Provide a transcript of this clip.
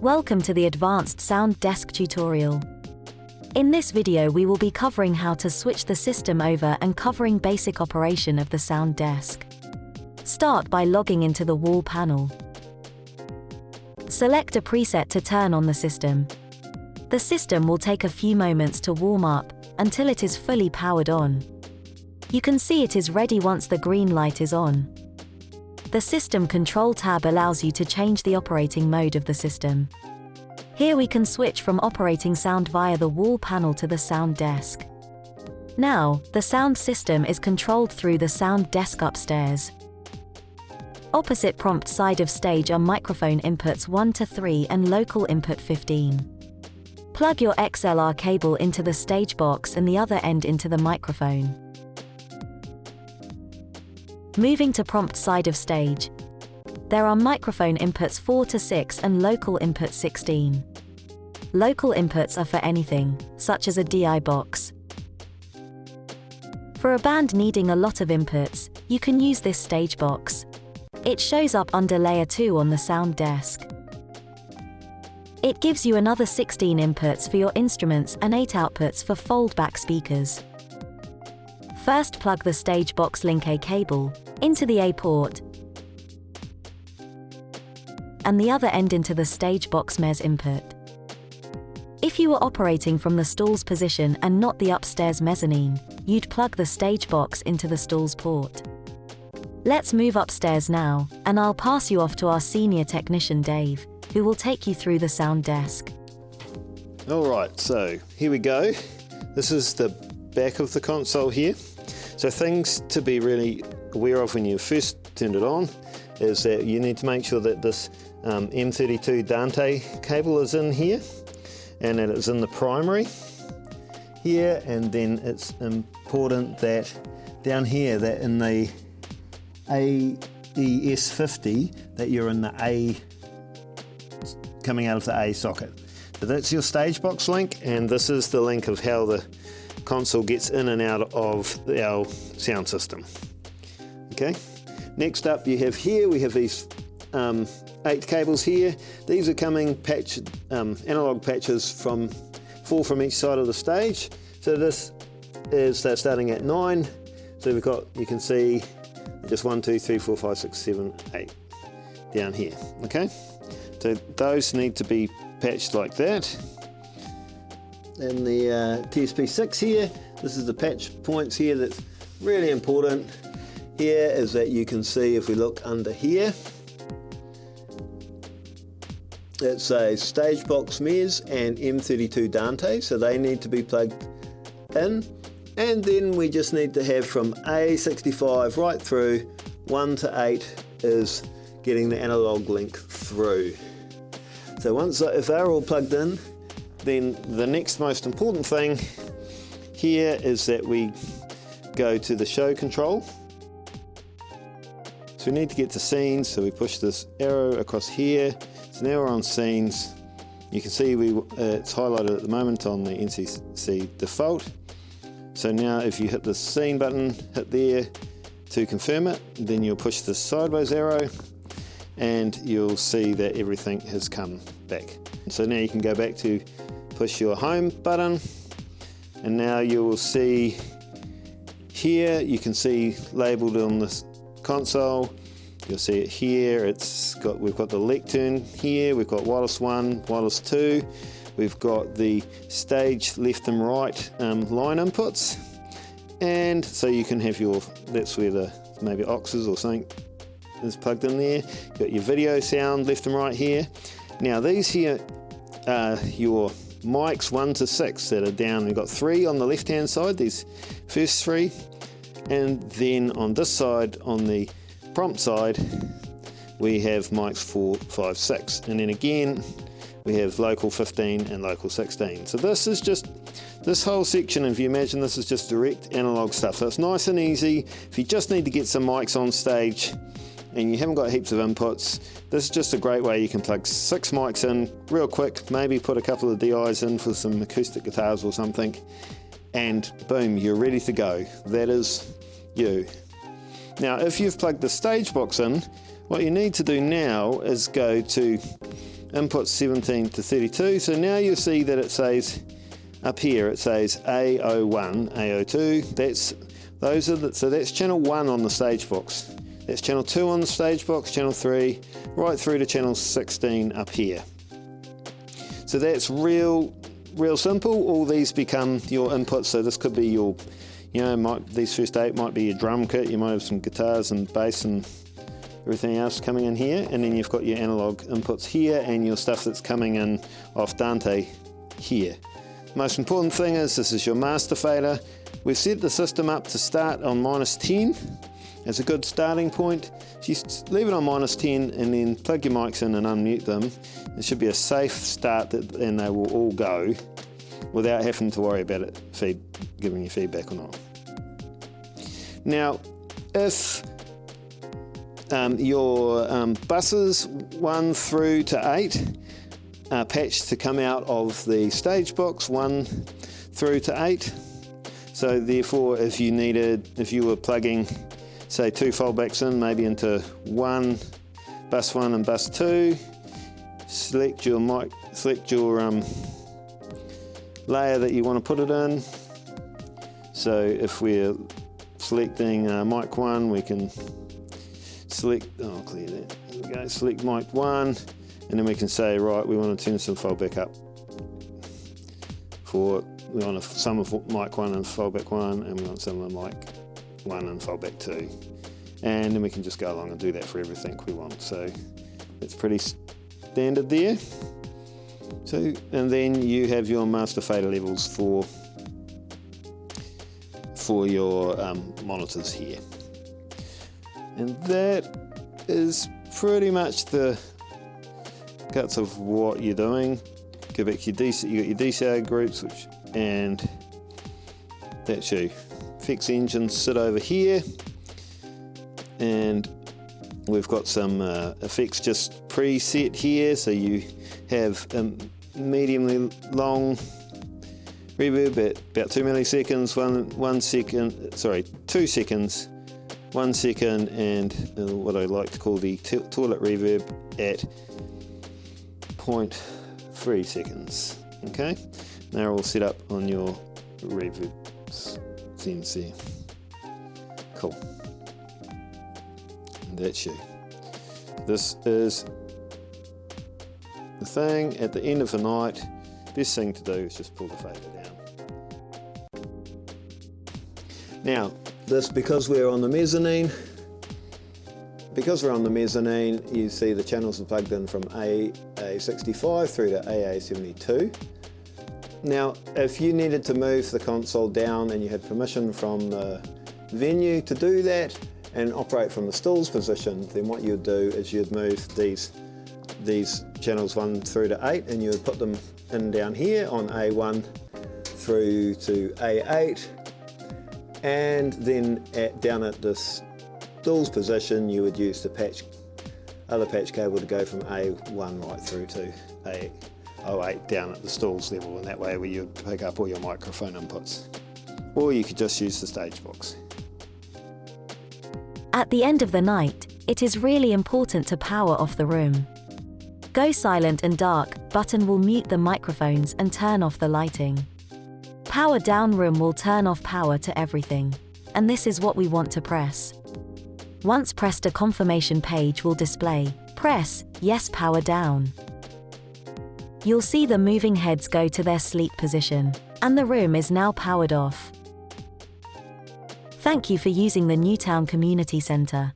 Welcome to the Advanced Sound Desk tutorial. In this video we will be covering how to switch the system over and covering basic operation of the sound desk. Start by logging into the wall panel. Select a preset to turn on the system. The system will take a few moments to warm up until it is fully powered on. You can see it is ready once the green light is on. The System Control tab allows you to change the operating mode of the system. Here we can switch from operating sound via the wall panel to the sound desk. Now, the sound system is controlled through the sound desk upstairs. Opposite prompt side of stage are microphone inputs 1 to 3 and local input 15. Plug your XLR cable into the stage box and the other end into the microphone. Moving to prompt side of stage. There are microphone inputs 4 to 6 and local input 16. Local inputs are for anything, such as a DI box. For a band needing a lot of inputs, you can use this stage box. It shows up under layer 2 on the sound desk. It gives you another 16 inputs for your instruments and 8 outputs for fold-back speakers. First plug the stage box link A cable into the A port and the other end into the stage box MES input. If you were operating from the stalls position and not the upstairs mezzanine, you'd plug the stage box into the stalls port. Let's move upstairs now, and I'll pass you off to our senior technician Dave, who will take you through the sound desk. Alright, so here we go. This is the back of the console here. So things to be really aware of when you first turned it on is that you need to make sure that this M32 Dante cable is in here and that it's in the primary here, and then it's important that down here that in the AES50 that you're in the A, coming out of the A socket. So that's your stage box link, and this is the link of how the console gets in and out of our sound system. Okay, next up we have these 8 cables here. These are coming analog patches from 4 from each side of the stage. So this is starting at 9. So we've got, you can see just 1, 2, 3, 4, 5, 6, 7, 8 down here. Okay, so those need to be patched like that. And the TSP6 here, this is the patch points here that's really important. Here is that you can see, if we look under here, it's a stage box MES and M32 Dante, so they need to be plugged in. And then we just need to have from A65 right through 1 to 8 is getting the analog link through. So if they're all plugged in, then the next most important thing here is that we go to the show control. So we need to get to scenes, so we push this arrow across here. So now we're on scenes. You can see it's highlighted at the moment on the NCC default. So now if you hit the scene button, hit there to confirm it, then you'll push the sideways arrow and you'll see that everything has come back. So now you can go back to push your home button, and now you will see here, you can see labeled on this console, you'll see it here, we've got the lectern here, we've got wireless 1, wireless 2, we've got the stage left and right line inputs, and so you can have that's where the maybe auxes or something is plugged in there. You've got your video sound left and right here. Now these here are your mics 1 to 6 that are down. We've got 3 on the left hand side, these first 3, and then on this side, on the prompt side, we have mics 4, 5, 6, and then again we have local 15 and local 16. So this is just, this whole section, if you imagine, this is just direct analog stuff, so it's nice and easy. If you just need to get some mics on stage and you haven't got heaps of inputs, this is just a great way. You can plug 6 mics in real quick, maybe put a couple of DIs in for some acoustic guitars or something, and boom, you're ready to go. That is you. Now if you've plugged the stage box in, what you need to do now is go to inputs 17 to 32. So now you'll see that it says up here, it says A01, A02. So that's channel 1 on the stage box. That's channel 2 on the stage box, channel 3, right through to channel 16 up here. So that's real simple. All these become your inputs. So this could be your, these first 8 might be your drum kit. You might have some guitars and bass and everything else coming in here. And then you've got your analog inputs here and your stuff that's coming in off Dante here. Most important thing is this is your master fader. We've set the system up to start on -10 as a good starting point. If you leave it on -10 and then plug your mics in and unmute them, it should be a safe start and they will all go without having to worry about it giving you feedback or not. Now, if your buses 1 through to 8 are patched to come out of the stage box 1 through to 8, so therefore if you were plugging say 2 foldbacks in, maybe into bus 1 and bus 2, select your layer that you want to put it in. So if we're selecting mic 1, we can select, clear that, there we go, select mic 1, and then we can say, right, we want to turn some foldback up. We want some of mic 1 and foldback 1, and we want some of mic 1 and foldback 2. And then we can just go along and do that for everything we want. So it's pretty standard there. So, and then you have your master fader levels for your monitors here. And that is pretty much the guts of what you're doing. Go back to your DC, you got your DCR groups, and that's your effects engines sit over here, and we've got some effects just preset here. So you have mediumly long reverb at about 2 milliseconds, 2 seconds, 1 second, and what I like to call the toilet reverb at 0.3 seconds. Okay, they're all set up on your reverb CNC. Cool. And that's you. This is the thing at the end of the night. Best thing to do is just pull the fader down. Now, because we're on the mezzanine, you see the channels are plugged in from AA65 through to AA72. Now, if you needed to move the console down and you had permission from the venue to do that and operate from the stills position, then what you'd do is you'd move these channels 1 through to 8, and you would put them in down here on A1 through to A8, and then down at this stills position you would use the other patch cable to go from A1 right through to A08 down at the stills level, and that way where you'd pick up all your microphone inputs. Or you could just use the stage box. At the end of the night, it is really important to power off the room. Go silent and dark button will mute the microphones and turn off the lighting. Power down room will turn off power to everything. And this is what we want to press. Once pressed, a confirmation page will display. Press yes, power down. You'll see the moving heads go to their sleep position, and the room is now powered off. Thank you for using the Newtown Community Centre.